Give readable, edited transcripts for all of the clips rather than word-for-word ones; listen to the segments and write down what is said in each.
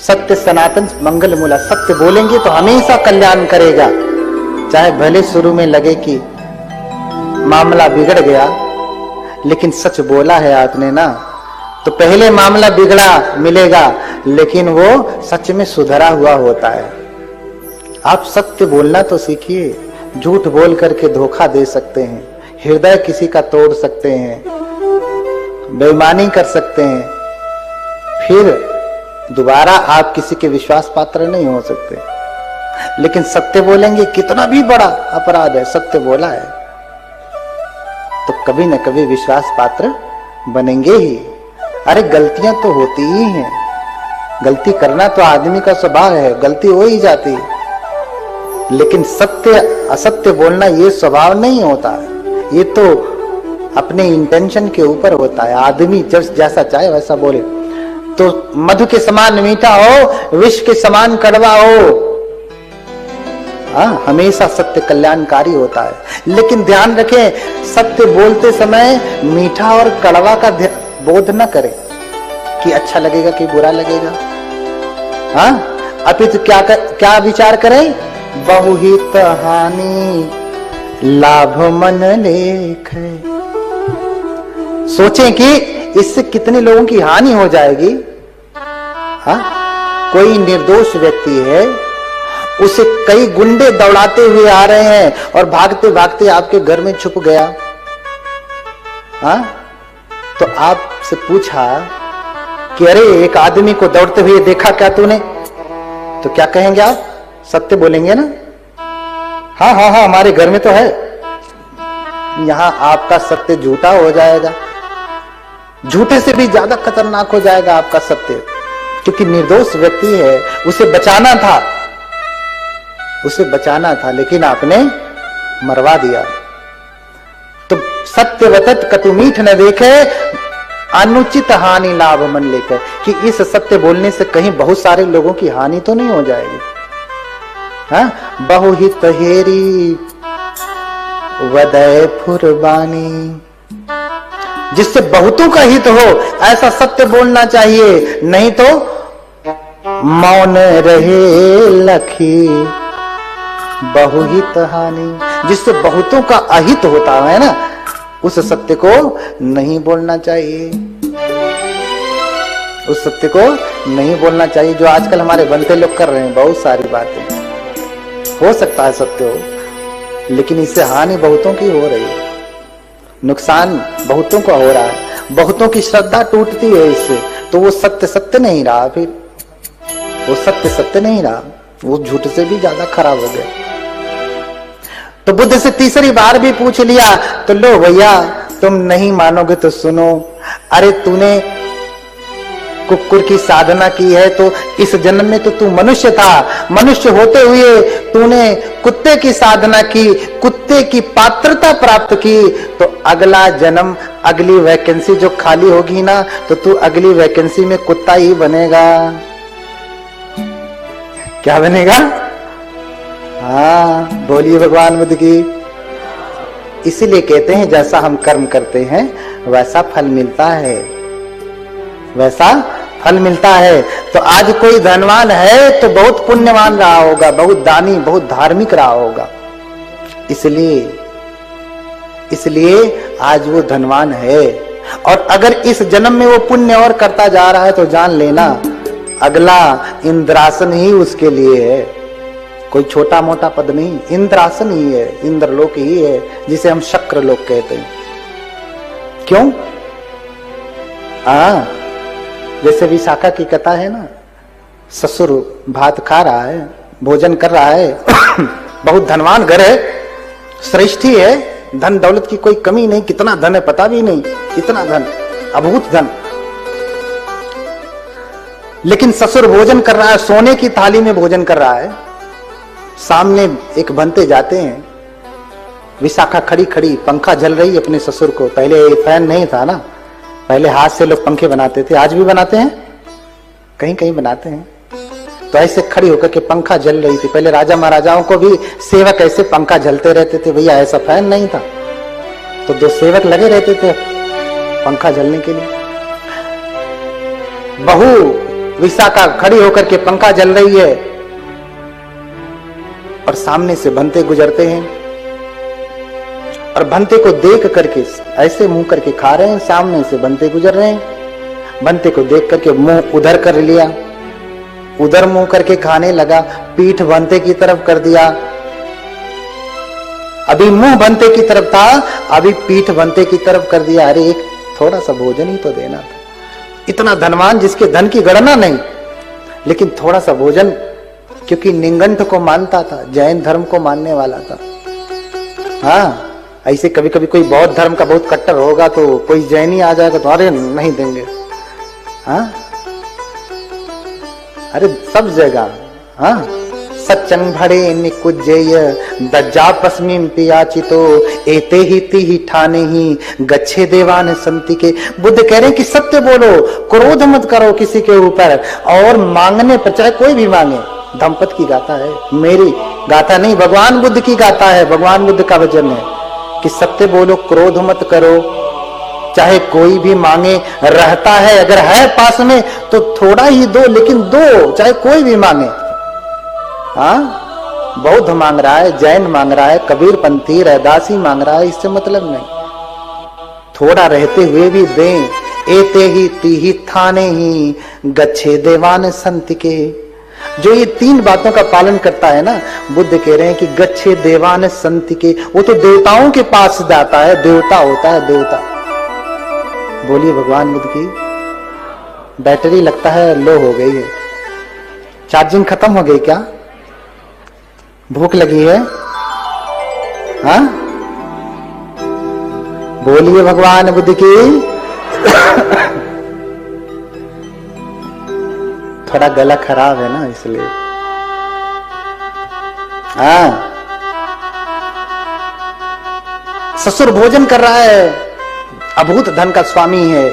सत्य सनातन मंगल मूला। सत्य बोलेंगे तो हमेशा कल्याण करेगा, चाहे भले शुरू में लगे कि मामला बिगड़ गया, लेकिन सच बोला है आपने ना, तो पहले मामला बिगड़ा मिलेगा, लेकिन वो सच में सुधरा हुआ होता है। आप सत्य बोलना तो सीखिए। झूठ बोल करके धोखा दे सकते हैं, हृदय किसी का तोड़ सकते हैं, बेईमानी कर सकते हैं, फिर दोबारा आप किसी के विश्वास पात्र नहीं हो सकते। लेकिन सत्य बोलेंगे, कितना भी बड़ा अपराध है, सत्य बोला है तो कभी न कभी विश्वास पात्र बनेंगे ही। अरे गलतियां तो होती ही हैं, गलती करना तो आदमी का स्वभाव है, गलती हो ही जाती है, लेकिन सत्य असत्य बोलना ये स्वभाव नहीं होता है। ये तो अपने इंटेंशन के ऊपर होता है। आदमी जैसा चाहे वैसा बोले, तो मधु के समान मीठा हो, विष के समान कड़वा हो। हमेशा सत्य कल्याणकारी होता है। लेकिन ध्यान रखें, सत्य बोलते समय मीठा और कड़वा का बोध न करें कि अच्छा लगेगा कि बुरा लगेगा। अपितु क्या विचार करें? बहुहित हानि लाभ मन लेख। सोचें कि इससे कितने लोगों की हानि हो जाएगी। कोई निर्दोष व्यक्ति है, उसे कई गुंडे दौड़ाते हुए आ रहे हैं और भागते भागते आपके घर में छुप गया। तो आपसे पूछा कि अरे एक आदमी को दौड़ते हुए देखा क्या तूने? तो क्या कहेंगे आप? सत्य बोलेंगे ना? हाँ, हमारे घर में तो है। यहां आपका सत्य झूठा हो जाएगा, झूठे से भी ज्यादा खतरनाक हो जाएगा आपका सत्य, क्योंकि निर्दोष व्यक्ति है, उसे बचाना था, लेकिन आपने मरवा दिया। तो सत्य वतत कटु मीठ न देखे, अनुचित हानि लाभ मन लेकर, कि इस सत्य बोलने से कहीं बहुत सारे लोगों की हानि तो नहीं हो जाएगी। बहुहित हेरी वदय फुरबानी, जिससे बहुतों का हित हो, ऐसा सत्य बोलना चाहिए। नहीं तो मौन रहे लखी बहुहित हानि, जिससे बहुतों का अहित होता है ना, उस सत्य को नहीं बोलना चाहिए। उस सत्य को नहीं बोलना चाहिए, जो आजकल हमारे बनते लोग कर रहे हैं। बहुत सारी बातें हो सकता है सत्य हो, लेकिन इससे हानि बहुतों की हो रही है, नुकसान बहुतों का हो रहा है, बहुतों की श्रद्धा टूटती है इससे। तो वो सत्य नहीं रहा, फिर वो सत्य नहीं रहा, वो झूठ से भी ज्यादा खराब हो गया। तो बुद्ध से तीसरी बार भी पूछ लिया, तो लो भैया तुम नहीं मानोगे तो सुनो। अरे तूने कुकुर की साधना की है, तो इस जन्म में तो तू मनुष्य था, मनुष्य होते हुए तूने कुत्ते की साधना की, कुत्ते की पात्रता प्राप्त की, तो अगला जन्म, अगली वैकेंसी जो खाली होगी ना, तो तू अगली वैकेंसी में कुत्ता ही बनेगा। क्या बनेगा? बोलिए भगवान बुद्ध की। इसीलिए कहते हैं जैसा हम कर्म करते हैं वैसा फल मिलता है, वैसा फल मिलता है। तो आज कोई धनवान है तो बहुत पुण्यवान रहा होगा, बहुत दानी, बहुत धार्मिक रहा होगा, इसलिए आज वो धनवान है। और अगर इस जन्म में वो पुण्य और करता जा रहा है तो जान लेना अगला इंद्रासन ही उसके लिए है। कोई छोटा मोटा पद नहीं, इंद्रासन ही है, इंद्रलोक ही है, जिसे हम शक्र लोक कहते हैं। क्यों? जैसे विशाखा की कथा है ना, ससुर भात खा रहा है, भोजन कर रहा है, बहुत धनवान घर है, श्रेष्ठी है, धन दौलत की कोई कमी नहीं, कितना धन है पता भी नहीं, इतना धन, अभूत धन। लेकिन ससुर भोजन कर रहा है, सोने की थाली में भोजन कर रहा है, सामने एक बनते जाते हैं, विशाखा खड़ी खड़ी पंखा झल रही अपने ससुर को। पहले फैन नहीं था ना, पहले हाथ से लोग पंखे बनाते थे, आज भी बनाते हैं, कहीं कहीं बनाते हैं। तो ऐसे खड़ी होकर के पंखा जल रही थी। पहले राजा महाराजाओं को भी सेवक ऐसे पंखा झलते रहते थे, भैया ऐसा फैन नहीं था, तो 2 सेवक लगे रहते थे पंखा झलने के लिए। बहू विशाखा खड़ी होकर के पंखा जल रही है और सामने से भंते गुजरते हैं और भंते को देख करके ऐसे मुंह करके खा रहे हैं। सामने से भंते गुजर रहे हैं, भंते को देख करके मुंह उधर कर लिया, उधर मुंह करके खाने लगा, पीठ भंते की तरफ कर दिया। अभी मुंह भंते की तरफ था, अभी पीठ भंते की तरफ कर दिया। अरे एक थोड़ा सा भोजन ही तो देना था। इतना धनवान जिसके धन की गणना नहीं, लेकिन थोड़ा सा भोजन, क्योंकि निंगंठ को मानता था, जैन धर्म को मानने वाला था। हाँ, ऐसे कभी कभी कोई बौद्ध धर्म का बहुत कट्टर होगा तो कोई जैनी आ जाएगा तो अरे नहीं देंगे। हाँ, अरे सब जगह हाँ, सच्चंग भड़े निकुज्जेय दज्जापस्मिं पियाचितो एते ही ती ही ठाने ही गच्छे देवान संति के। बुद्ध कह रहे हैं कि सत्य बोलो, क्रोध मत करो किसी के ऊपर, और मांगने पर चाहे कोई भी मांगे। धम्पत की गाथा है, मेरी गाथा नहीं, भगवान बुद्ध की गाथा है, भगवान बुद्ध का वचन है कि सत्य बोलो, क्रोध मत करो, चाहे कोई भी मांगे। रहता है अगर है पास में तो थोड़ा ही दो, लेकिन दो, चाहे कोई भी मांगे। हाँ, बौद्ध मांग रहा है, जैन मांग रहा है, कबीर पंथी रैदासी मांग रहा है, इससे मतलब नहीं, थोड़ा रहते हुए भी दें। एते ही ती ही थाने ही गच्छे देवान संत के। जो ये तीन बातों का पालन करता है ना, बुद्ध कह रहे हैं कि गच्छे देवान संत के, वो तो देवताओं के पास जाता है, देवता होता है, देवता। बोलिए भगवान बुद्ध की। बैटरी लगता है लो हो गई है, चार्जिंग खत्म हो गई क्या? भूख लगी है? हाँ, बोलिए भगवान बुद्ध की। थोड़ा गला खराब है ना, इसलिए। हाँ, ससुर भोजन कर रहा है, अभूत धन का स्वामी है,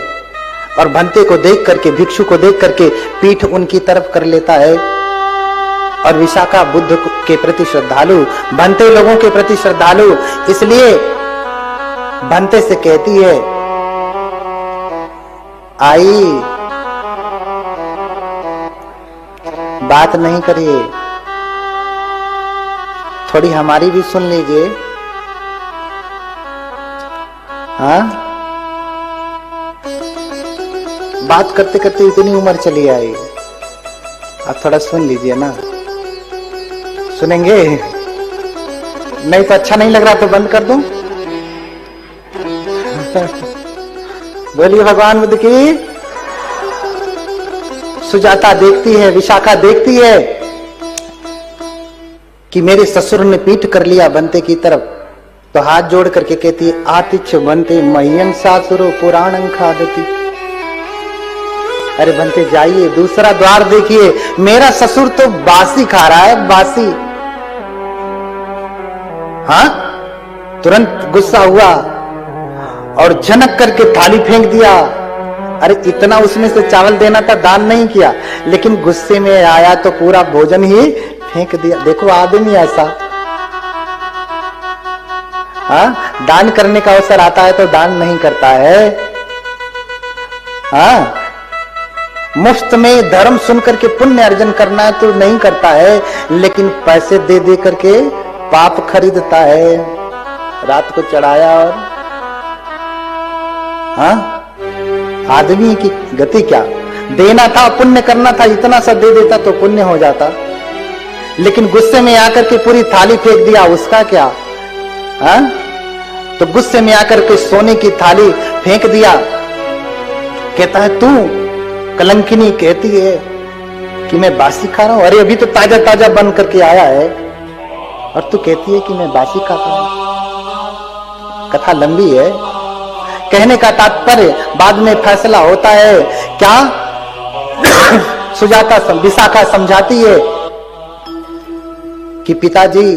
और भंते को देख करके, भिक्षु को देख करके पीठ उनकी तरफ कर लेता है। और विशाखा बुद्ध के प्रति श्रद्धालु, भंते लोगों के प्रति श्रद्धालु, इसलिए भंते से कहती है, आई बात नहीं करिए, थोड़ी हमारी भी सुन लीजिए। हाँ, बात करते करते इतनी उम्र चली आई, अब थोड़ा सुन लीजिए ना। सुनेंगे? नहीं तो अच्छा नहीं लग रहा तो बंद कर दूं? बोलिए भगवान बुद्ध की। सुजाता देखती है, विशाखा देखती है कि मेरे ससुर ने पीठ कर लिया बंते की तरफ, तो हाथ जोड़ करके कहती है, आतिच्छ बनते मह्यं सासुरो पुराणं खादति। अरे बनते जाइए, दूसरा द्वार देखिए, मेरा ससुर तो बासी खा रहा है, बासी। हाँ, तुरंत गुस्सा हुआ और झनक करके थाली फेंक दिया। अरे इतना उसमें से चावल देना था, दान नहीं किया, लेकिन गुस्से में आया तो पूरा भोजन ही फेंक दिया। देखो आदमी ऐसा। हाँ, दान करने का अवसर आता है तो दान नहीं करता है। हाँ, मुफ्त में धर्म सुन करके पुण्य अर्जन करना है तो नहीं करता है, लेकिन पैसे दे दे करके पाप खरीदता है। रात को चढ़ाया और हाँ, आदमी की गति क्या। देना था, पुण्य करना था, इतना सा दे देता तो पुण्य हो जाता, लेकिन गुस्से में आकर के पूरी थाली फेंक दिया, उसका क्या। हाँ, तो गुस्से में आकर के सोने की थाली फेंक दिया। कहता है तू कलंकिनी कहती है कि मैं बासी खा रहा हूं। अरे अभी तो ताजा ताजा बन करके आया है और तू कहती है कि मैं बासी खाता हूं। कथा लंबी है, कहने का तात्पर्य बाद में फैसला होता है क्या। सुजाता विशाखा समझाती है कि पिताजी,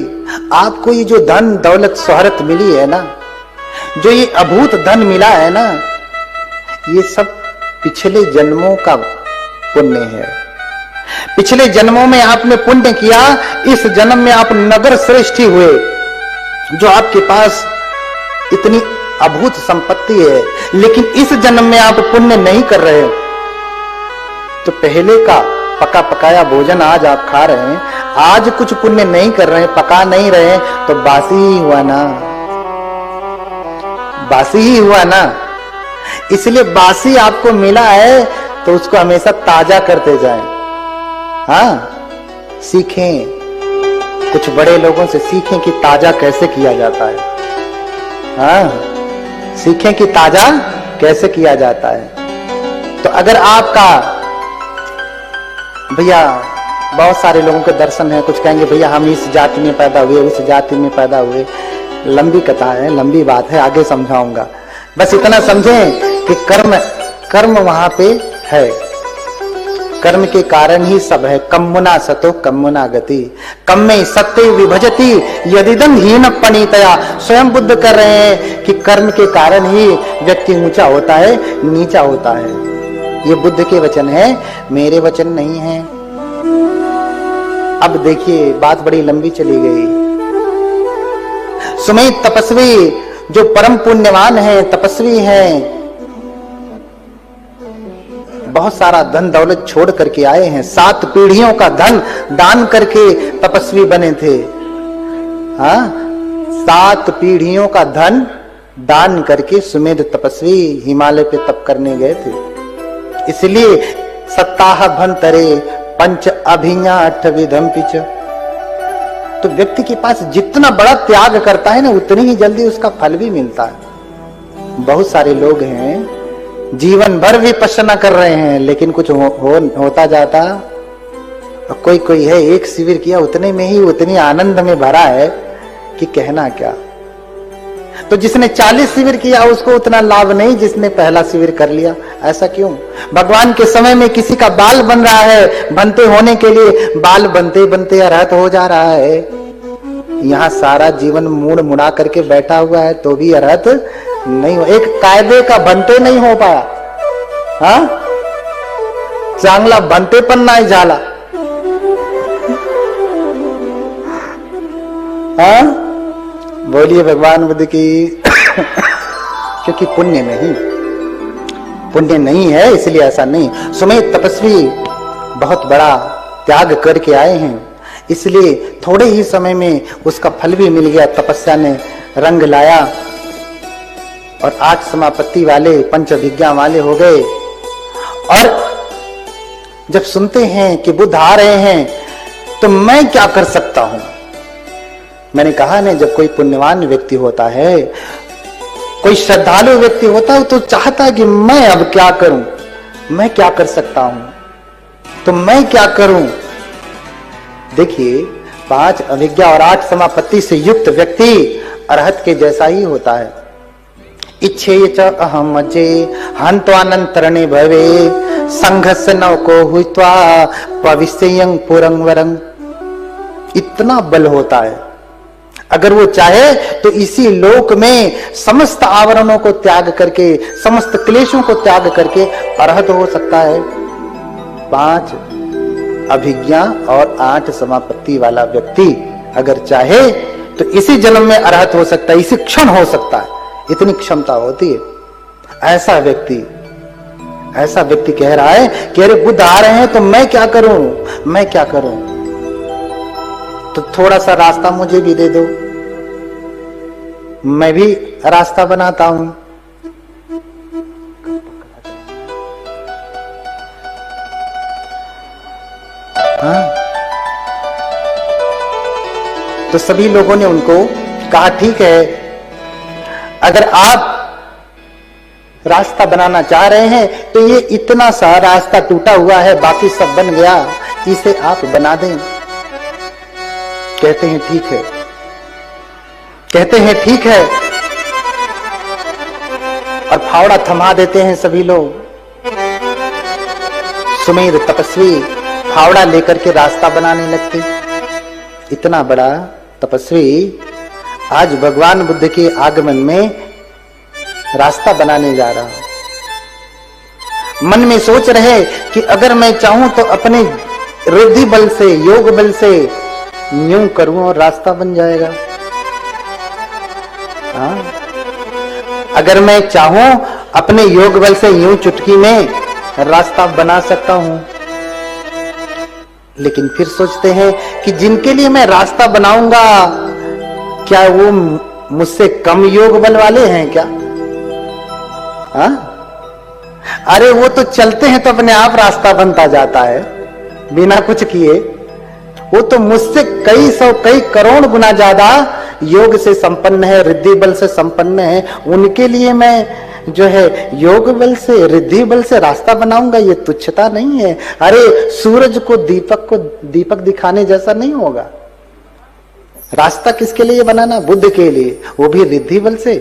आपको ये जो धन दौलत शोहरत मिली है ना, जो ये अभूत धन मिला है ना, ये सब पिछले जन्मों का पुण्य है। पिछले जन्मों में आपने पुण्य किया, इस जन्म में आप नगर श्रेष्ठ हुए। जो आपके पास इतनी अभूत संपत्ति है, लेकिन इस जन्म में आप पुण्य नहीं कर रहे हो। तो पहले का पका पकाया भोजन आज आप खा रहे हैं, आज कुछ पुण्य नहीं कर रहे हैं, पका नहीं रहे हैं, तो बासी ही हुआ ना, बासी ही हुआ ना। इसलिए बासी आपको मिला है तो उसको हमेशा ताजा करते जाएं। हाँ, सीखें, कुछ बड़े लोगों से सीखें कि ताजा कैसे किया जाता है। हाँ, सीखें कि ताजा कैसे किया जाता है। तो अगर आपका भैया, बहुत सारे लोगों के दर्शन है, कुछ कहेंगे भैया हम इस जाति में पैदा हुए, उस जाति में पैदा हुए, लंबी कथा है, लंबी बात है, आगे समझाऊंगा। बस इतना समझें कि कर्म, कर्म वहां पे है, कर्म के कारण ही सब है। कम्मुना सतो कम्मुना गति, कम्मे सत्य विभजति यदिदं हीन पनीतया। स्वयं बुद्ध कर रहे हैं कि कर्म के कारण ही व्यक्ति ऊंचा होता है, नीचा होता है। ये बुद्ध के वचन है, मेरे वचन नहीं है। अब देखिए, बात बड़ी लंबी चली गई। सुमेध तपस्वी जो परम पुण्यवान है, तपस्वी हैं, बहुत सारा धन दौलत छोड़ करके आए हैं, 7 पीढ़ियों का धन दान करके तपस्वी बने थे। हाँ, 7 पीढ़ियों का धन दान करके सुमेध तपस्वी हिमालय पे तप करने गए थे। इसलिए सत्ताह भंतरे पंच अभिज्ञा 8 विधम पिच। तो व्यक्ति के पास जितना बड़ा त्याग करता है ना, उतनी ही जल्दी उसका फल भी मिलता है। बहुत सारे लोग हैं जीवन भर विपश्यना कर रहे हैं, लेकिन कुछ होता जाता। कोई कोई है, एक शिविर किया उतने में ही उतनी आनंद में भरा है कि कहना क्या। तो जिसने 40 शिविर किया उसको उतना लाभ नहीं जिसने पहला शिविर कर लिया। ऐसा क्यों? भगवान के समय में किसी का बाल बन रहा है, बनते होने के लिए बाल बनते बनते अरहत हो जा रहा है। यहाँ सारा जीवन मुड़ मुड़ा करके बैठा हुआ है तो भी अरहत नहीं हो, एक कायदे का बनते नहीं हो पाया। हाँ, चांगला बनते पण नहीं झाला। हाँ, बोलिए भगवान बुद्ध की। क्योंकि पुण्य नहीं है, इसलिए ऐसा नहीं। सुमेध तपस्वी बहुत बड़ा त्याग करके आए हैं, इसलिए थोड़े ही समय में उसका फल भी मिल गया। तपस्या ने रंग लाया और 8 समापत्ति वाले, 5 अभिज्ञा वाले हो गए। और जब सुनते हैं कि बुद्ध आ रहे हैं तो मैं क्या कर सकता हूं। मैंने कहा ना, जब कोई पुण्यवान व्यक्ति होता है, कोई श्रद्धालु व्यक्ति होता है, तो चाहता है कि मैं अब क्या करूं, मैं क्या कर सकता हूं, तो मैं क्या करूं। देखिए, 5 अभिज्ञा और 8 समापत्ति से युक्त व्यक्ति अरहत के जैसा ही होता है। इच्छे च अहम जे हंत्वानंतरणे भवे संघर्ष नवको हुत्वा भविष्यं पुरं वरं। इतना बल होता है। अगर वो चाहे तो इसी लोक में समस्त आवरणों को त्याग करके, समस्त क्लेशों को त्याग करके अरहत हो सकता है। 5 अभिज्ञा और 8 समापत्ति वाला व्यक्ति अगर चाहे तो इसी जन्म में अरहत हो सकता है, इसी क्षण हो सकता है, इतनी क्षमता होती है। ऐसा व्यक्ति कह रहा है कि अरे बुद्ध आ रहे हैं तो मैं क्या करूं, मैं क्या करूं। तो थोड़ा सा रास्ता मुझे भी दे दो, मैं भी रास्ता बनाता हूं। हाँ? तो सभी लोगों ने उनको कहा ठीक है, अगर आप रास्ता बनाना चाह रहे हैं तो ये इतना सा रास्ता टूटा हुआ है, बाकी सब बन गया, इसे आप बना दें। कहते हैं ठीक है, कहते हैं ठीक है, और फावड़ा थमा देते हैं सभी लोग। सुमेध तपस्वी फावड़ा लेकर के रास्ता बनाने लगते। इतना बड़ा तपस्वी आज भगवान बुद्ध के आगमन में रास्ता बनाने जा रहा। मन में सोच रहे कि अगर मैं चाहूं तो अपने रिद्धि बल से, योग बल से यूं करूं और रास्ता बन जाएगा। हाँ? अगर मैं चाहूं अपने योग बल से यूं चुटकी में रास्ता बना सकता हूं। लेकिन फिर सोचते हैं कि जिनके लिए मैं रास्ता बनाऊंगा, क्या वो मुझसे कम योग बल वाले हैं क्या? हाँ? अरे वो तो चलते हैं तो अपने आप रास्ता बनता जाता है बिना कुछ किए। वो तो मुझसे कई सौ कई करोड़ गुना ज्यादा योग से संपन्न है, रिद्धि बल से संपन्न है। उनके लिए मैं जो है योग बल से, रिद्धि बल से रास्ता बनाऊंगा, ये तुच्छता नहीं है। अरे सूरज को दीपक दिखाने जैसा नहीं होगा। रास्ता किसके लिए बनाना? बुद्ध के लिए, वो भी रिद्धि बल से।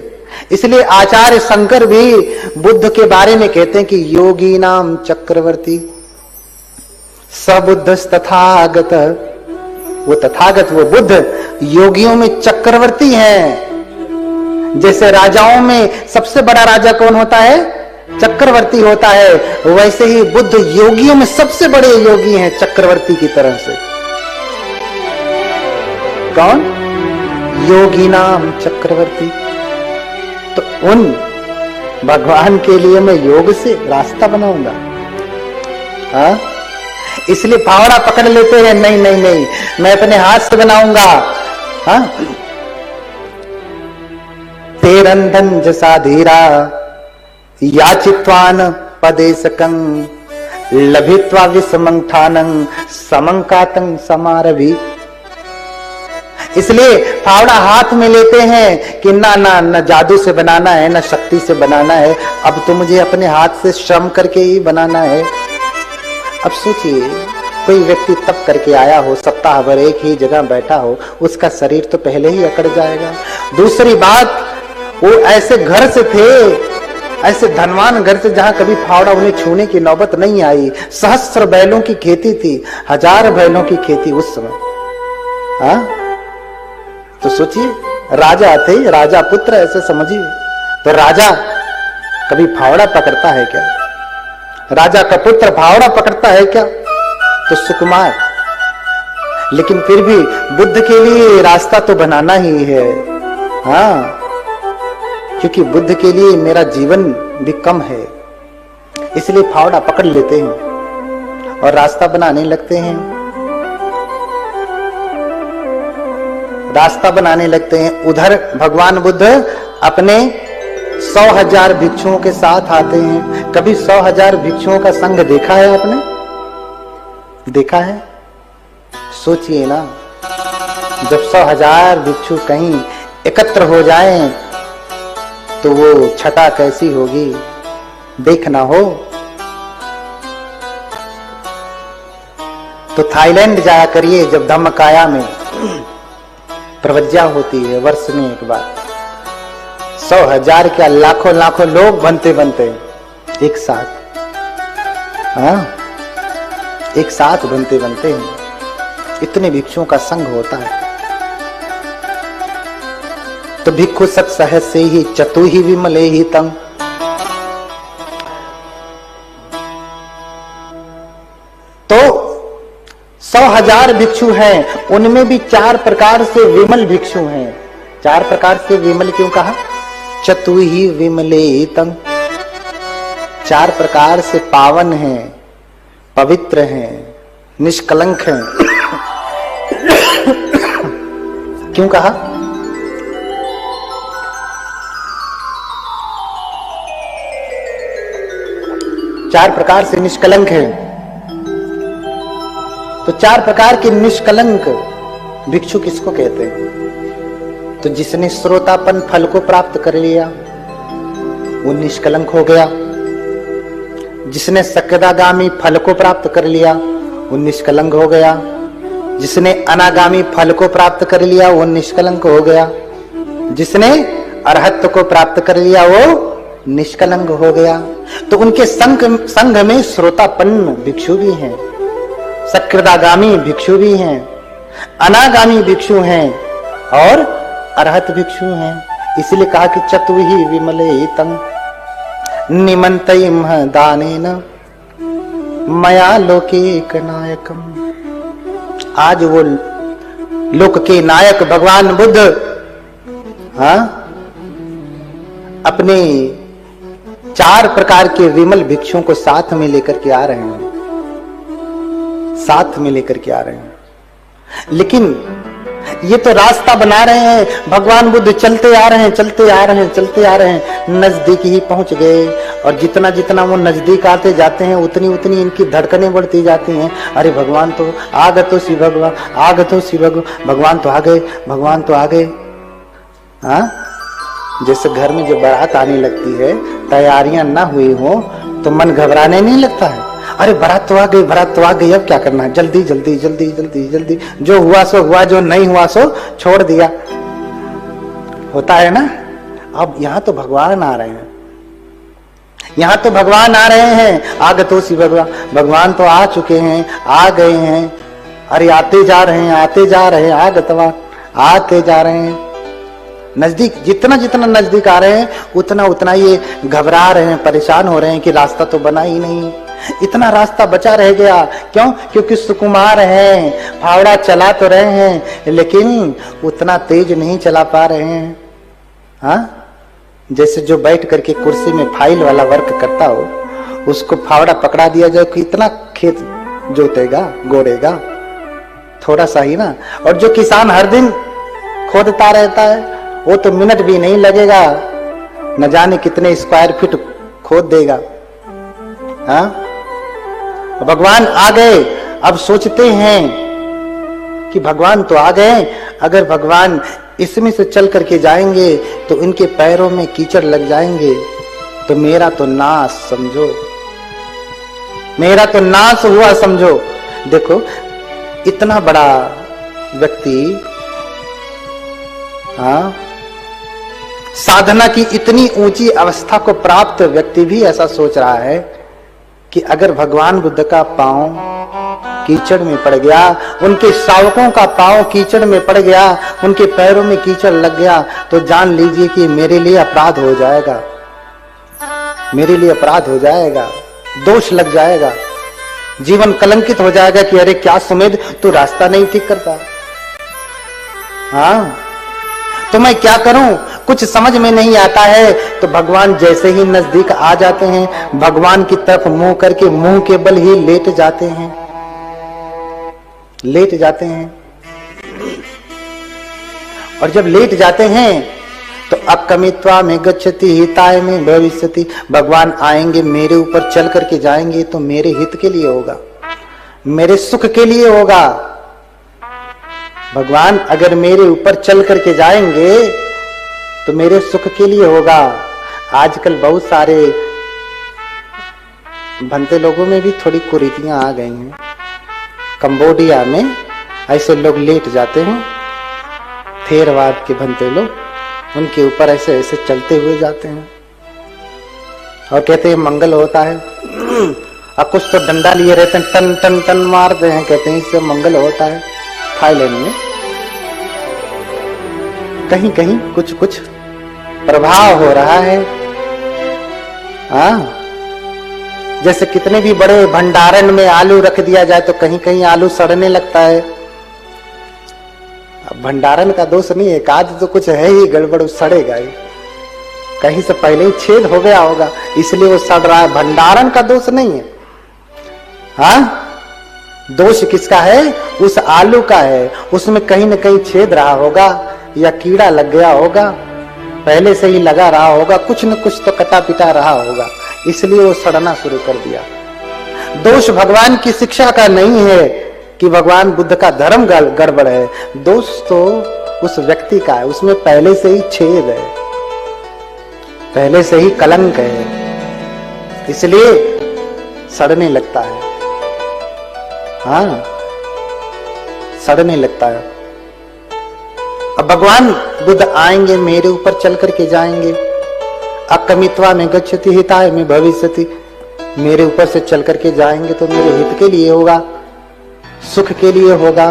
इसलिए आचार्य शंकर भी बुद्ध के बारे में कहते हैं कि योगी नाम चक्रवर्ती सबुद्ध तथागत। वो तथागत, वो बुद्ध योगियों में चक्रवर्ती हैं। जैसे राजाओं में सबसे बड़ा राजा कौन होता है? चक्रवर्ती होता है। वैसे ही बुद्ध योगियों में सबसे बड़े योगी हैं, चक्रवर्ती की तरह से। कौन? योगी नाम चक्रवर्ती। तो उन भगवान के लिए मैं योग से रास्ता बनाऊंगा। हाँ, इसलिए फावड़ा पकड़ लेते हैं, नहीं नहीं नहीं, मैं अपने हाथ से बनाऊंगा। हाँ, तेरंधन जसा धीरा याचित्वान पदेशकं लभित्वा विस्मंठानं समंकातं समारभि। इसलिए फावड़ा हाथ में लेते हैं कि ना ना ना जादू से बनाना है, ना शक्ति से बनाना है, अब तो मुझे अपने हाथ से श्रम करके ही बनाना है। अब सोचिए, कोई व्यक्ति तप करके आया हो, सप्ताह भर एक ही जगह बैठा हो, उसका शरीर तो पहले ही अकड़ जाएगा। दूसरी बात, वो ऐसे घर से थे, ऐसे धनवान घर से जहां कभी फावड़ा उन्हें छूने की नौबत नहीं आई। सहस्त्र बैलों की खेती थी, 1000 बैलों की खेती उस समय। हाँ, तो सोचिए, राजा थे, राजा पुत्र ऐसे समझिए। तो राजा कभी फावड़ा पकड़ता है क्या? राजा का पुत्र फावड़ा पकड़ता है क्या? तो सुकुमार। लेकिन फिर भी बुद्ध के लिए रास्ता तो बनाना ही है। हाँ, क्योंकि बुद्ध के लिए मेरा जीवन भी कम है, इसलिए फावड़ा पकड़ लेते हैं और रास्ता बनाने लगते हैं। रास्ता बनाने लगते हैं। उधर भगवान बुद्ध अपने 100,000 भिक्षुओं के साथ आते हैं। कभी 100,000 भिक्षुओं का संघ देखा है आपने? देखा है? सोचिए ना, जब 100,000 भिक्षु कहीं एकत्र हो जाएं तो वो छटा कैसी होगी, देखना हो तो थाईलैंड जाया करिए। जब धम्मकाया में प्रवज्ञा होती है वर्ष में एक बार, 100,000 क्या लाखों लाखों लोग बनते बनते एक साथ। हाँ, एक साथ बनते बनते हैं, इतने भिक्षुओं का संघ होता है। तो भिक्षु सत सहस्य ही चतु ही विमले ही तंग। तो 100,000 भिक्षु हैं, उनमें भी 4 प्रकार से विमल भिक्षु हैं। 4 प्रकार से विमल क्यों कहा? चतु ही विमले ही तंग। 4 प्रकार से पावन हैं, पवित्र हैं, निष्कलंक हैं। क्यों कहा? चार प्रकार से निष्कलंक है। तो 4 प्रकार के निष्कलंक भिक्षु किसको कहते हैं? तो जिसने श्रोतापन फल को प्राप्त कर लिया वो निष्कलंक हो गया। जिसने सक्यदागामी फल को प्राप्त कर लिया वो निष्कलंक हो गया। जिसने अनागामी फल को प्राप्त कर लिया वो निष्कलंक हो गया। जिसने अरहत्व को प्राप्त कर लिया वो निष्कलंक हो गया। तो उनके संघ में श्रोतापन्न भिक्षु भी हैं, सक्यदागामी भिक्षु भी हैं, अनागामी भिक्षु हैं और अरहत भिक्षु हैं। इसलिए कहा कि चतु ही विमले तंग निमंतयिम दानेन मया लोके नायकम। आज वो लोक के नायक भगवान बुद्ध अपने 4 प्रकार के विमल भिक्षुओं को साथ में लेकर के आ रहे हैं। साथ में लेकर के आ रहे हैं। लेकिन ये तो रास्ता बना रहे हैं, भगवान बुद्ध चलते आ रहे हैं, चलते आ रहे हैं, चलते आ रहे हैं, नजदीक ही पहुंच गए। और जितना जितना वो नजदीक आते जाते हैं उतनी उतनी इनकी धड़कनें बढ़ती जाती हैं। अरे भगवान तो आ गए, तो शिव भगवान आ गए, तो शिव भगवान तो आ गए, भगवान तो आ गए। हाँ, जैसे घर में जो बारात आने लगती है, तैयारियां ना हुई हो तो मन घबराने नहीं लगता है। अरे बारात तो आ गई, बारात तो आ गई, अब क्या करना है, जल्दी जल्दी जल्दी जल्दी जल्दी, जो हुआ सो हुआ, जो नहीं हुआ सो छोड़ दिया, होता है ना। अब यहाँ तो भगवान आ रहे हैं, यहाँ तो भगवान आ रहे हैं। आगतोषि भगवान, भगवान तो आ चुके हैं, आ गए हैं। अरे आते जा रहे हैं, आते जा रहे हैं, आगतवान आते जा रहे हैं। नजदीक जितना जितना नजदीक आ रहे हैं उतना उतना ये घबरा रहे हैं, परेशान हो रहे हैं कि रास्ता तो बना ही नहीं, इतना रास्ता बचा रह गया। क्यों? क्योंकि सुकुमार हैं, फावड़ा चला तो रहे हैं लेकिन उतना तेज नहीं चला पा रहे हैं। हाँ, जैसे जो बैठ करके कुर्सी में फाइल वाला वर्क करता हो, उसको फावड़ा पकड़ा दिया जाए, कितना खेत जोतेगा, गोड़ेगा, थोड़ा सा ही ना। और जो किसान हर दिन खोदता रहता है, वो तो मिनट भी नहीं लगेगा, न जाने कितने स्क्वायर फीट खोद देगा। हाँ, भगवान आ गए। अब सोचते हैं कि भगवान तो आ गए, अगर भगवान इसमें से चल करके जाएंगे तो इनके पैरों में कीचड़ लग जाएंगे, तो मेरा तो नाश समझो, मेरा तो नाश हुआ समझो। देखो, इतना बड़ा व्यक्ति, हाँ, साधना की इतनी ऊंची अवस्था को प्राप्त व्यक्ति भी ऐसा सोच रहा है कि अगर भगवान बुद्ध का पांव कीचड़ में पड़ गया, उनके श्रावकों का पांव कीचड़ में पड़ गया, उनके पैरों में कीचड़ लग गया, तो जान लीजिए कि मेरे लिए अपराध हो जाएगा, मेरे लिए अपराध हो जाएगा, दोष लग जाएगा, जीवन कलंकित हो जाएगा कि अरे क्या सुमेध, तू रास्ता नहीं ठीक करता। हाँ, तो मैं क्या करूं, कुछ समझ में नहीं आता है। तो भगवान जैसे ही नजदीक आ जाते हैं, भगवान की तरफ मुंह करके मुंह के बल ही लेट जाते हैं, लेट जाते हैं। और जब लेट जाते हैं तो अकमित्वा में गच्छति हिताय में भविष्यति, भगवान आएंगे, मेरे ऊपर चल करके जाएंगे तो मेरे हित के लिए होगा, मेरे सुख के लिए होगा। भगवान अगर मेरे ऊपर चल करके जाएंगे तो मेरे सुख के लिए होगा। आजकल बहुत सारे भंते लोगों में भी थोड़ी कुरीतियां आ गई हैं। कंबोडिया में ऐसे लोग लेट जाते हैं, थेरवाद के भंते लोग, उनके ऊपर ऐसे ऐसे चलते हुए जाते हैं और कहते हैं मंगल होता है। और कुछ तो डंडा लिए रहते हैं, टन टन टन मारते हैं, कहते हैं इससे मंगल होता है। थाईलैंड में कहीं कहीं कुछ कुछ प्रभाव हो रहा है। हाँ, जैसे कितने भी बड़े भंडारण में आलू रख दिया जाए तो कहीं कहीं आलू सड़ने लगता है। अब भंडारण का दोष नहीं है, आज तो कुछ है ही गड़बड़, सड़ेगा ही, कहीं से पहले ही छेद हो गया होगा इसलिए वो सड़ रहा है। भंडारण का दोष नहीं है। हाँ, दोष किसका है? उस आलू का है, उसमें कहीं न कहीं छेद रहा होगा या कीड़ा लग गया होगा, पहले से ही लगा रहा होगा, कुछ न कुछ तो कटा पिटा रहा होगा, इसलिए वो सड़ना शुरू कर दिया। दोष भगवान की शिक्षा का नहीं है कि भगवान बुद्ध का धर्म गड़बड़ है, दोष तो उस व्यक्ति का है, उसमें पहले से ही छेद है, पहले से ही कलंक है, इसलिए सड़ने लगता है। हाँ, सड़ने लगता है। अब भगवान बुद्ध आएंगे, मेरे ऊपर चल करके जाएंगे। अकमित्वा में गच्छति हिताय में भविष्यति, मेरे ऊपर से चल करके जाएंगे तो मेरे हित के लिए होगा, सुख के लिए होगा।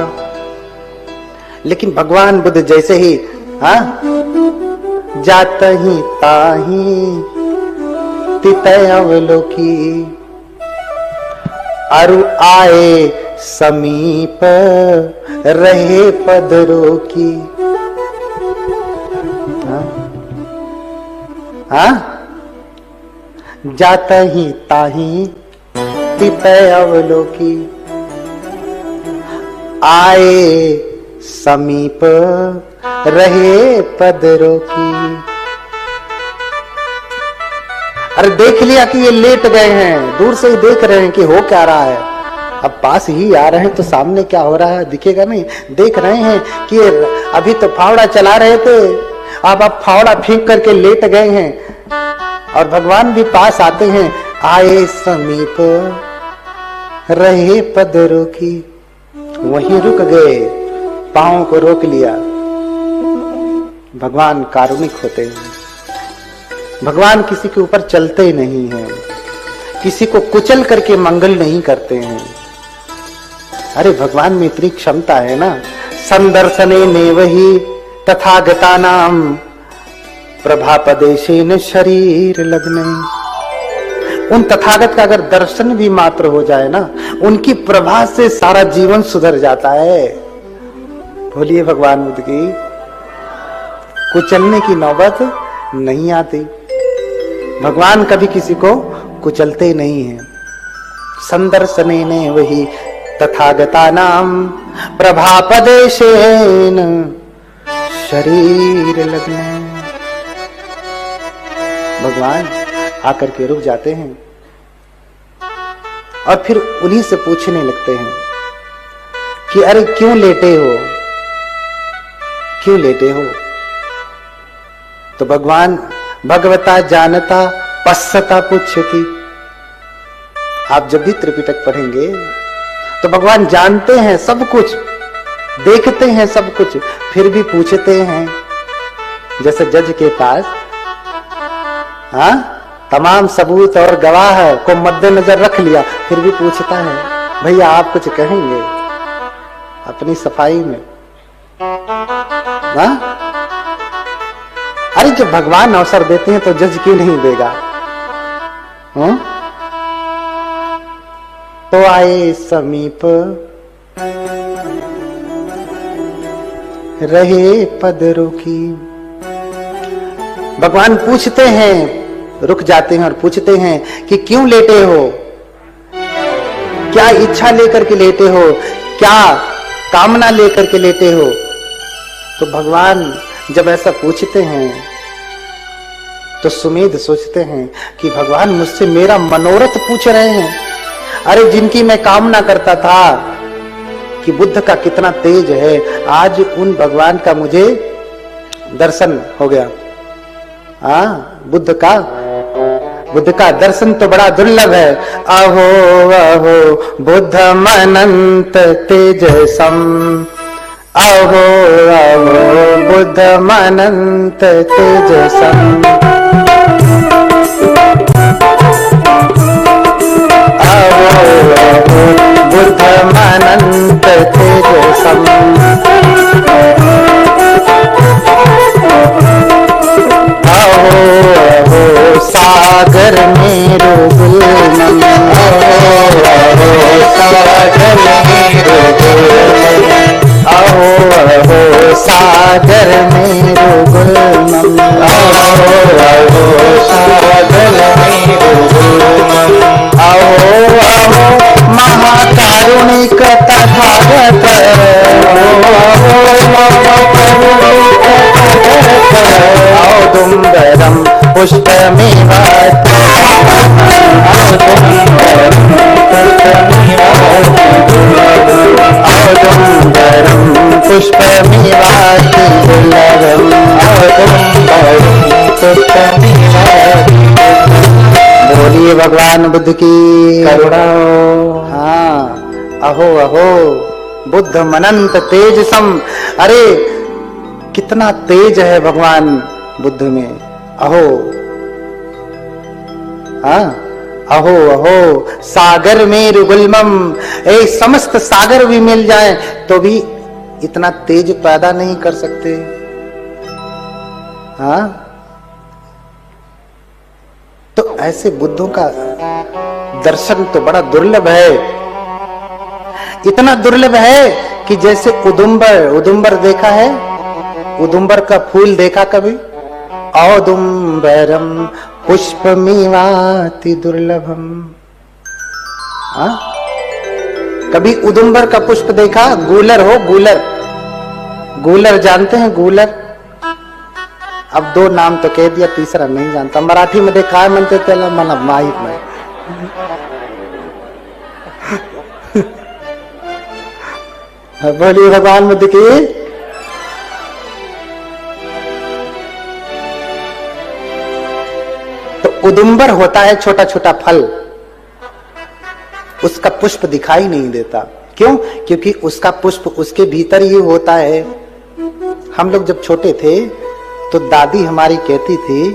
लेकिन भगवान बुद्ध जैसे ही जात ही ताही तितय अवलोकी, अरु आए समीप रहे पदरों की। जात ही ताही तितय अवलोकी, आए समीप रहे पदरों की। अरे देख लिया कि ये लेट गए हैं, दूर से ही देख रहे हैं कि हो क्या रहा है। अब पास ही आ रहे हैं तो सामने क्या हो रहा है दिखेगा नहीं। देख रहे हैं कि अभी तो फावड़ा चला रहे थे, अब आप फावड़ा फेंक करके लेट गए हैं। और भगवान भी पास आते हैं, आए समीप रहे पदरों की। वहीं रुक गए, पांव को रोक लिया। भगवान कारुणिक होते हैं। भगवान किसी के ऊपर चलते नहीं हैं, किसी को कुचल करके मंगल नहीं करते हैं। अरे भगवान में इतनी क्षमता है ना। संदर्शने ने वही तथागता नाम प्रभापदेशेन शरीर लगने। उन तथागत का अगर दर्शन भी मात्र हो जाए ना, उनकी प्रभा से सारा जीवन सुधर जाता है। बोलिए भगवान बुद्ध की। कुचलने की नौबत नहीं आती। भगवान कभी किसी को कुचलते नहीं हैं। संदर्शने ने वही तथागता नाम प्रभापदेशेन शरीर लगने। भगवान आकर के रुक जाते हैं और फिर उन्हीं से पूछने लगते हैं कि अरे क्यों लेटे हो, क्यों लेटे हो। तो भगवान भगवता जानता पश्यता पुच्छति। आप जब भी त्रिपिटक पढ़ेंगे तो भगवान जानते हैं सब कुछ, देखते हैं सब कुछ, फिर भी पूछते हैं। जैसे जज के पास तमाम सबूत और गवाह को मद्देनजर रख लिया, फिर भी पूछता है भैया आप कुछ कहेंगे अपनी सफाई में। अरे जब भगवान अवसर देते हैं तो जज क्यों नहीं देगा। तो आए समीप रहे पदरों की। भगवान पूछते हैं, रुक जाते हैं और पूछते हैं कि क्यों लेटे हो, क्या इच्छा लेकर के लेटे हो, क्या कामना लेकर के लेटे हो। तो भगवान जब ऐसा पूछते हैं तो सुमेध सोचते हैं कि भगवान मुझसे मेरा मनोरथ पूछ रहे हैं। अरे जिनकी मैं कामना करता था कि बुद्ध का कितना तेज है, आज उन भगवान का मुझे दर्शन हो गया। बुद्ध का दर्शन तो बड़ा दुर्लभ है। अहो अहो बुद्धम अनंत तेजसम, अहो अहो बुद्धम अनंत तेजसम, अहो अहो बुद्धम अनंत तेजसम, अहो अहो सागर मेरो गुलमन, अहो अहो सागर मेरो गुलमन, अहो अहो सागर मेरो गुलमन, अहो अहो सागर मेरो गुलमन, अहो अहो महाकारुणिक तथागत, औदुम्बरम पुष्पमेवाति, औदुम्बरम पुष्पमेवाति दुर्लभम, औदुम्बरम पुष्पमेवाति। बोलिए भगवान बुद्ध की करुणा। अहो अहो बुद्धम अनंत तेजसम। अरे कितना तेज है भगवान बुद्ध में। अहो अहो अहो सागर में रुगुलमम। समस्त सागर भी मिल जाए तो भी इतना तेज पैदा नहीं कर सकते। तो ऐसे बुद्धों का दर्शन तो बड़ा दुर्लभ है। इतना दुर्लभ है कि जैसे उदुम्बर देखा है, उदुम्बर का फूल देखा कभी। औदुम्बरम पुष्पमेवाति दुर्लभम। कभी उदुम्बर का पुष्प देखा? गूलर हो, गूलर। गूलर जानते हैं? गूलर। अब दो नाम तो कह दिया, तीसरा नहीं जानता। मराठी मध्ये काय म्हणते त्याला मला माहित नाही। बोलिए भगवान बुद्ध की। तो उदुम्बर होता है छोटा छोटा फल, उसका पुष्प दिखाई नहीं देता। क्यों? क्योंकि उसका पुष्प उसके भीतर ही होता है। हम लोग जब छोटे थे तो दादी हमारी कहती थी,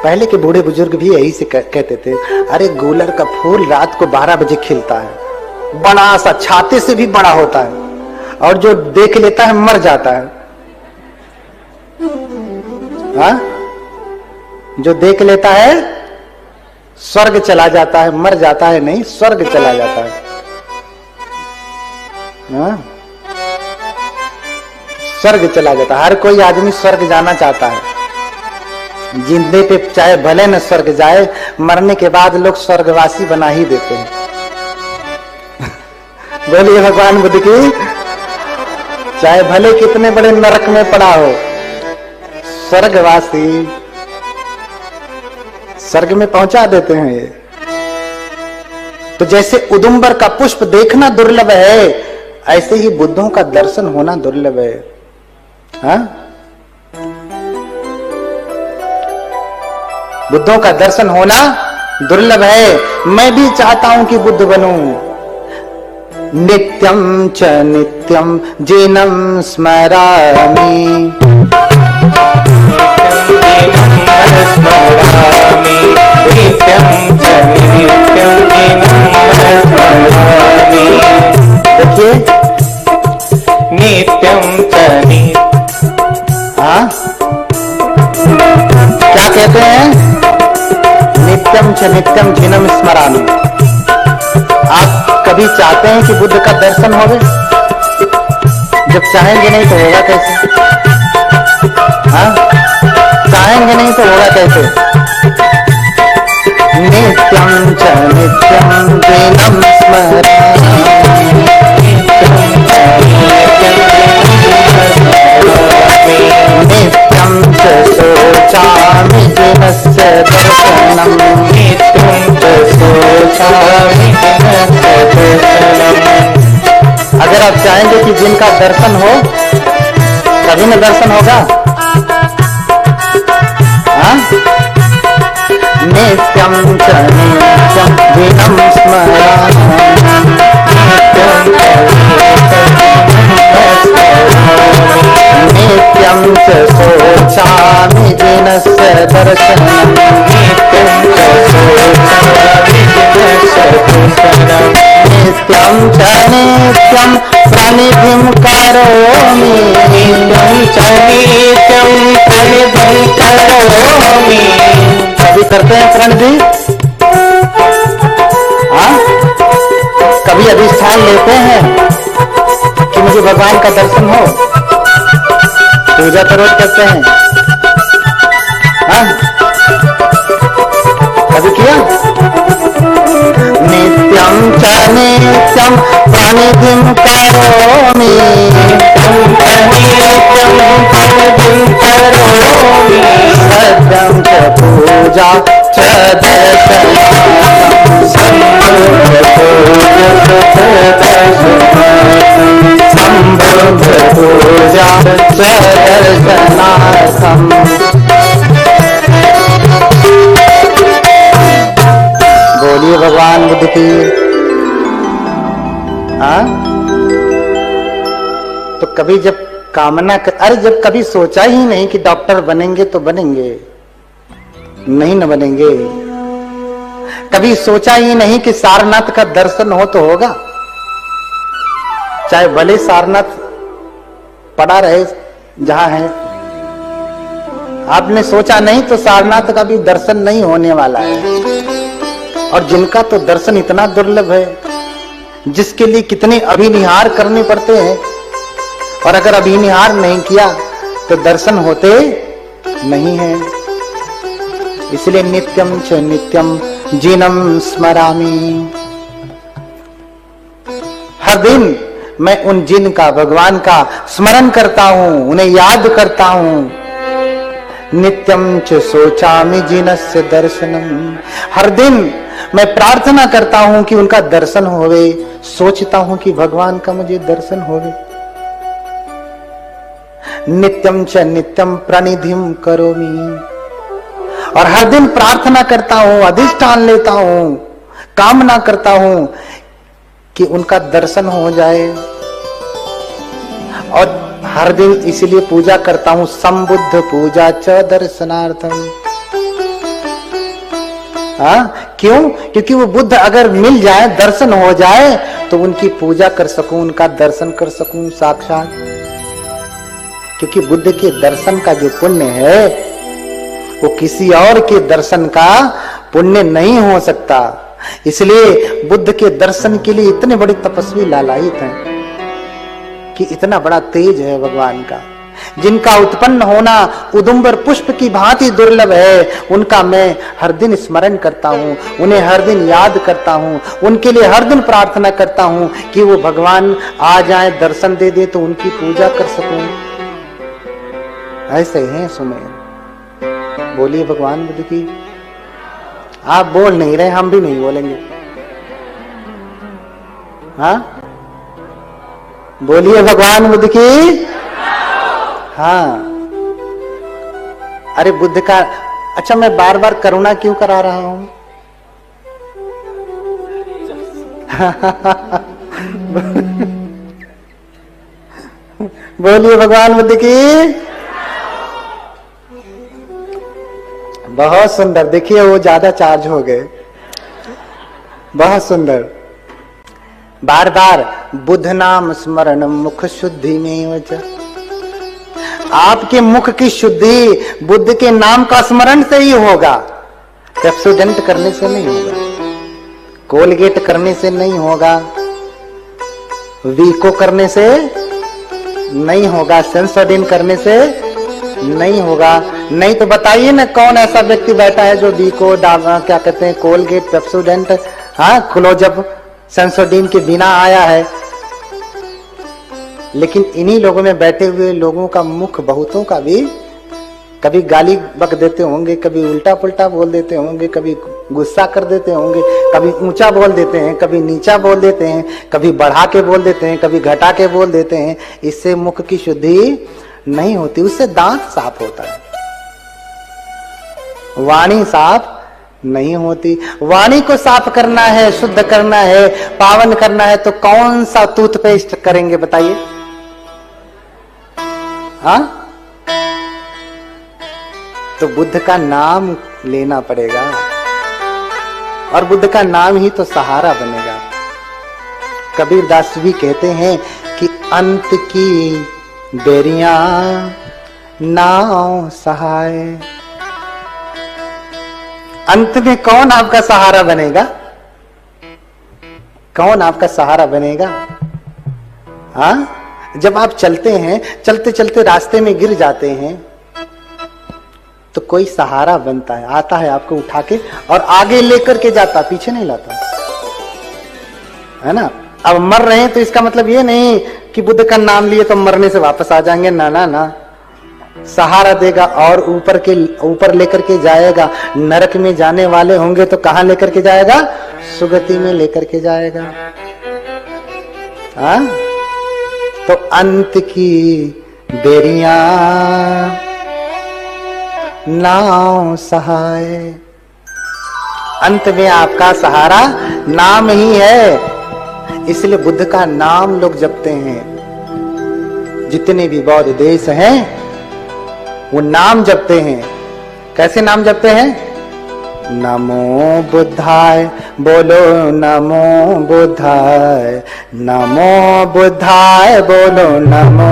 पहले के बूढ़े बुजुर्ग भी यही से कहते थे, अरे गूलर का फूल रात को 12 बजे खिलता है, बड़ा सा, छाते से भी बड़ा होता है, और जो देख लेता है मर जाता है। हाँ? जो देख लेता है स्वर्ग चला जाता है, मर जाता है नहीं, स्वर्ग चला जाता है। हाँ? स्वर्ग चला जाता है। हर कोई आदमी स्वर्ग जाना चाहता है। जिंदे पे चाहे भले न स्वर्ग जाए, मरने के बाद लोग स्वर्गवासी बना ही देते हैं। बोलिए भगवान बुद्ध की। चाहे भले कितने बड़े नरक में पड़ा हो, स्वर्गवासी स्वर्ग में पहुंचा देते हैं ये। तो जैसे उदुम्बर का पुष्प देखना दुर्लभ है, ऐसे ही बुद्धों का दर्शन होना दुर्लभ है। हाँ? बुद्धों का दर्शन होना दुर्लभ है। मैं भी चाहता हूं कि बुद्ध बनूं। नित्यं च नित्यं जीनं स्मरामि, नित्यं च नित्यं देखिए नित्यं च हाँ क्या कहते हैं? नित्यं च नित्यं जीनं स्मरामि। आप कभी चाहते हैं कि बुद्ध का दर्शन होवे? जब चाहेंगे नहीं तो होगा कैसे? हाँ? चाहेंगे नहीं तो होगा कैसे? नित्यं च नित्यं जीनं स्मरामि, नित्यं च शोचामि जिनस्य दर्शनं, नित्यं च शोचामि जिनस्य दर्शनं। अगर आप चाहेंगे कि जिनका दर्शन हो, तभी न दर्शन होगा। हाँ? नित्यं च नित्यं जीनं स्मरामि, नित्यं च शोचामि जिनस्य दर्शनं, नित्यं च शोचामि जिनस्य दर्शनं। नित्यं च नित्यं प्रणिधिं करोमि, नित्यं च नित्यं प्रणिधिं करोमि। कभी करते हैं प्रणिधि? हाँ? कभी अधिष्ठान लेते हैं कि मुझे भगवान का दर्शन हो? पूजा तो रोज करते हैं। हाँ? कभी किया? नित्यं च नित्यं प्रणिधिं करोमि, नित्यं च नित्यं प्रणिधिं करोमि। सत्यं च पूजा च दर्शनार्थं, संबुद्ध पूजा च दर्शनार्थं। बोलिए भगवान बुद्ध की। हाँ? तो कभी जब कामना अरे जब कभी सोचा ही नहीं कि डॉक्टर बनेंगे तो बनेंगे, नहीं न बनेंगे। कभी सोचा ही नहीं कि सारनाथ का दर्शन हो तो होगा, चाहे भले सारनाथ पड़ा रहे जहां है। आपने सोचा नहीं तो सारनाथ का भी दर्शन नहीं होने वाला है। और जिनका तो दर्शन इतना दुर्लभ है, जिसके लिए कितने अभिनिहार करने पड़ते हैं, और अगर अभिनिहार नहीं किया तो दर्शन होते नहीं है। इसलिए नित्यं च नित्यं जीनं स्मरामि। हर दिन मैं उन जिन का, भगवान का स्मरण करता हूं, उन्हें याद करता हूं। नित्यम च सोचामि जिनस्य दर्शनम, हर दिन मैं प्रार्थना करता हूं कि उनका दर्शन होवे, सोचता हूं कि भगवान का मुझे दर्शन होवे। नित्यम च नित्यम प्रणिधिम करोमि, और हर दिन प्रार्थना करता हूं, अधिष्ठान लेता हूं, कामना करता हूं कि उनका दर्शन हो जाए। और हर दिन इसलिए पूजा करता हूं, संबुद्ध पूजा च दर्शनार्थम। क्यों? क्योंकि वो बुद्ध अगर मिल जाए, दर्शन हो जाए, तो उनकी पूजा कर सकूं, उनका दर्शन कर सकूं साक्षात। क्योंकि बुद्ध के दर्शन का जो पुण्य है वो किसी और के दर्शन का पुण्य नहीं हो सकता। इसलिए बुद्ध के दर्शन के लिए इतने बड़े तपस्वी लालायित हैं कि इतना बड़ा तेज है भगवान का, जिनका उत्पन्न होना उदुम्बर पुष्प की भांति दुर्लभ है, उनका मैं हर दिन स्मरण करता हूं, उन्हें हर दिन याद करता हूं, उनके लिए हर दिन प्रार्थना करता हूं कि वो भगवान आ जाए, दर्शन दे दे तो उनकी पूजा कर सकूं। ऐसे हैं सुमेर। बोलिए भगवान बुद्ध की। आप बोल नहीं रहे, हम भी नहीं बोलेंगे। हाँ, बोलिए भगवान बुद्ध की। हाँ, अरे बुद्ध का, अच्छा मैं बार बार करुणा क्यों करा रहा हूं? बोलिए भगवान बुद्ध की। बहुत सुंदर, देखिए वो ज्यादा चार्ज हो गए। बहुत सुंदर। बार बार बुद्ध नाम स्मरण मुख शुद्धि में वजह, आपके मुख की शुद्धि बुद्ध के नाम का स्मरण से ही होगा। पेप्सोडेंट करने से नहीं होगा, कोलगेट करने से नहीं होगा, वीको करने से नहीं होगा, सेंसोडिन करने से नहीं होगा। नहीं तो बताइए ना कौन ऐसा व्यक्ति बैठा है जो वीको, क्या कहते हैं, कोलगेट, पेप्सोडेंट, हाँ, क्लोजअप, सेंसोडिन के बिना आया है। लेकिन इन्हीं लोगों में बैठे हुए लोगों का मुख बहुतों का भी कभी गाली बक देते होंगे, कभी उल्टा पुल्टा बोल देते होंगे, कभी गुस्सा कर देते होंगे, कभी ऊंचा बोल देते हैं, कभी नीचा बोल देते हैं, कभी बढ़ा के बोल देते हैं, कभी घटा के बोल देते हैं। इससे मुख की शुद्धि नहीं होती, उससे दांत साफ होता है, वाणी साफ नहीं होती। वाणी को साफ करना है, शुद्ध करना है, पावन करना है, तो कौन सा टूथपेस्ट करेंगे बताइए? हाँ, तो बुद्ध का नाम लेना पड़ेगा, और बुद्ध का नाम ही तो सहारा बनेगा। कबीर दास भी कहते हैं कि अंत की बेरियां नाव सहाय। अंत में कौन आपका सहारा बनेगा? कौन आपका सहारा बनेगा? हाँ, जब आप चलते हैं, चलते चलते रास्ते में गिर जाते हैं, तो कोई सहारा बनता है, आता है आपको उठा के और आगे लेकर के जाता, पीछे नहीं लाता, है ना। अब मर रहे हैं तो इसका मतलब ये नहीं कि बुद्ध का नाम लिए तो मरने से वापस आ जाएंगे, ना ना ना, सहारा देगा और ऊपर लेकर के जाएगा। नरक में जाने वाले होंगे तो कहां लेकर के जाएगा? सुगति में लेकर के जाएगा। हाँ, तो अंत की बेरियां नाव सहाय, अंत में आपका सहारा नाम ही है। इसलिए बुद्ध का नाम लोग जपते हैं। जितने भी बौद्ध देश हैं वो नाम जपते हैं। कैसे नाम जपते हैं? नमो बुद्धाय, बोलो नमो बुद्धाय, नमो बुद्धाय, बोलो नमो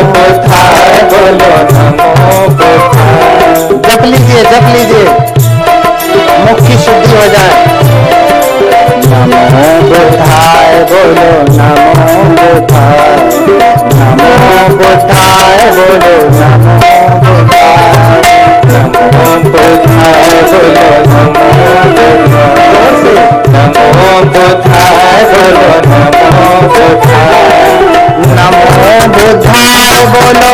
बुद्धाय, बोलो नमो बुद्धाय। जप लीजिए, जप लीजिए, मुख की शुद्धि हो जाए। नमो बुद्धाय, बोलो नमो बुद्धाय, नमो बुद्धाय, बोलो नमो बुद्धाय, नमो बुद्धाय। बोलो नमो बुद्धाय, बोलो नमो बुद्धाय। नमो बुद्धाय बोलो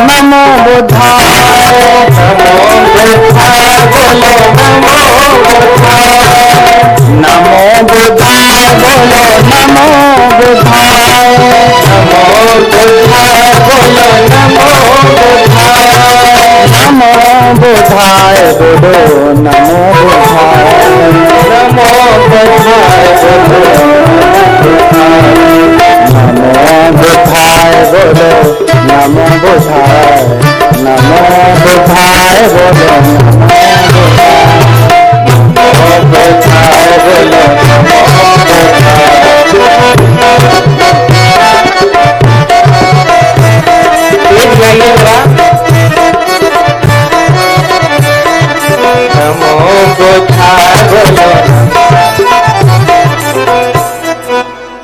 नमो बुद्धाय, नमो बुद्धाय, बोलो नमो बुद्धाय। नमो बुद्धाय बोलो नमो बुद्धाय, नमो बुद्धाय, बोलो नमो बुद्धाय। नमो बुद्धाय बोलो नमो बुद्धाय, नमो बुद्धाय, बोलो नमो बुद्धाय बोलो नमो बुद्धाय, नमो बुद्धाय बोलो नमो बुद्धाय, बोलो नमो एक जाइए जरा। नमो बुद्धाय, बोलो।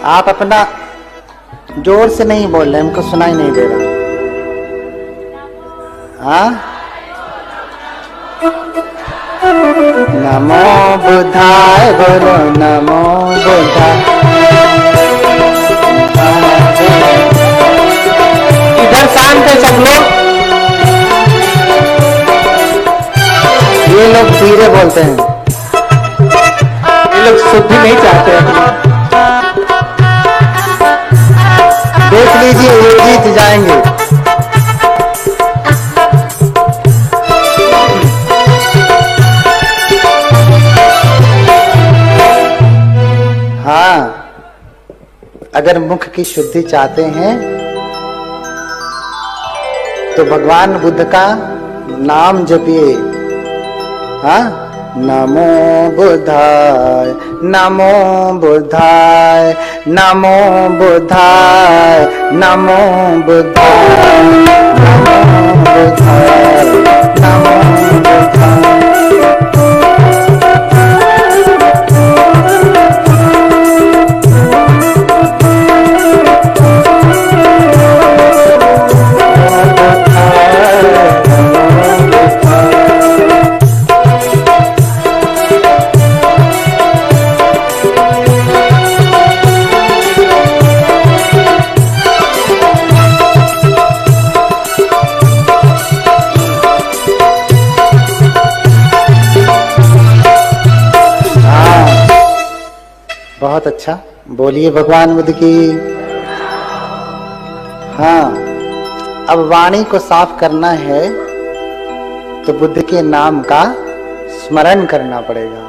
आप अपना जोर से नहीं बोल रहे, हमको सुनाई नहीं दे रहा। हाँ, नमो बुद्धाय बोलो नमो बुद्धाय। इधर शांत है सब लोग। ये लोग धीरे बोलते हैं, ये लोग शुद्धि नहीं चाहते हैं। देख लीजिए ये जीत जाएंगे। हाँ, अगर मुख की शुद्धि चाहते हैं तो भगवान बुद्ध का नाम जपिए। हाँ, नमो बुद्धाय, नमो बुद्धाय, नमो बुद्धाय, नमो बुद्धाय, नमो बुद्धाय, नमो बुद्धाय। बहुत अच्छा, बोलिए भगवान बुद्ध की। हाँ, अब वाणी को साफ करना है तो बुद्ध के नाम का स्मरण करना पड़ेगा।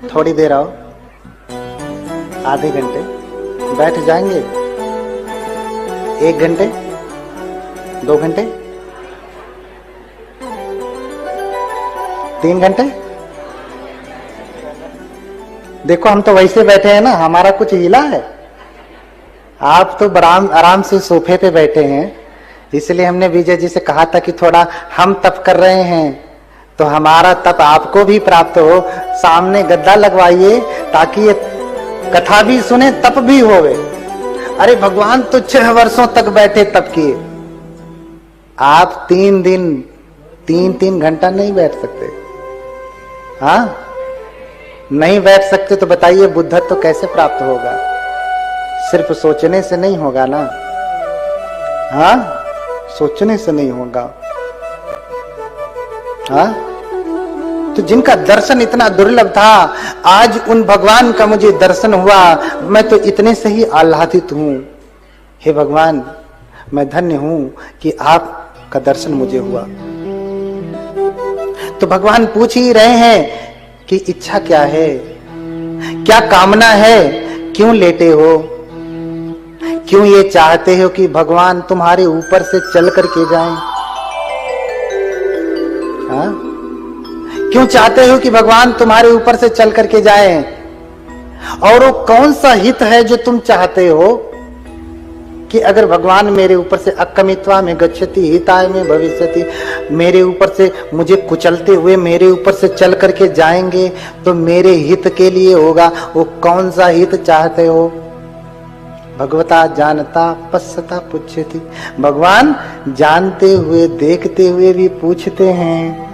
थोड़ी देर आओ, आधे घंटे बैठ जाएंगे, 1 घंटे 2 घंटे 3 घंटे। देखो हम तो वैसे बैठे हैं ना, हमारा कुछ हिला है। आप तो आराम से सोफे पे बैठे हैं, इसलिए हमने विजय जी से कहा था कि थोड़ा हम तप कर रहे हैं तो हमारा तप आपको भी प्राप्त हो। सामने गद्दा लगवाइए ताकि ये कथा भी सुने, तप भी होवे। अरे भगवान तो 6 वर्षों तक बैठे तप किए, आप 3 दिन 3-3 घंटा नहीं बैठ सकते। हाँ, नहीं बैठ सकते तो बताइए बुद्धत्व कैसे प्राप्त होगा? सिर्फ सोचने से नहीं होगा ना। हाँ, सोचने से नहीं होगा। हाँ, तो जिनका दर्शन इतना दुर्लभ था, आज उन भगवान का मुझे दर्शन हुआ, मैं तो इतने से ही आह्लादित हूं। हे भगवान, मैं धन्य हूं कि आपका दर्शन मुझे हुआ। तो भगवान पूछ ही रहे हैं कि इच्छा क्या है, क्या कामना है, क्यों लेटे हो, क्यों ये चाहते हो कि भगवान तुम्हारे ऊपर से चल करके जाएं? हाँ? क्यों चाहते हो कि भगवान तुम्हारे ऊपर से चल करके जाएं? और वो कौन सा हित है जो तुम चाहते हो कि अगर भगवान मेरे ऊपर से अकमित्वा में गच्छति हिताय में भविष्यति, मेरे ऊपर से मुझे कुचलते हुए मेरे ऊपर से चल करके जाएंगे तो मेरे हित के लिए होगा। वो कौन सा हित चाहते हो? भगवता जानता पश्यता पूछती। भगवान जानते हुए देखते हुए भी पूछते हैं।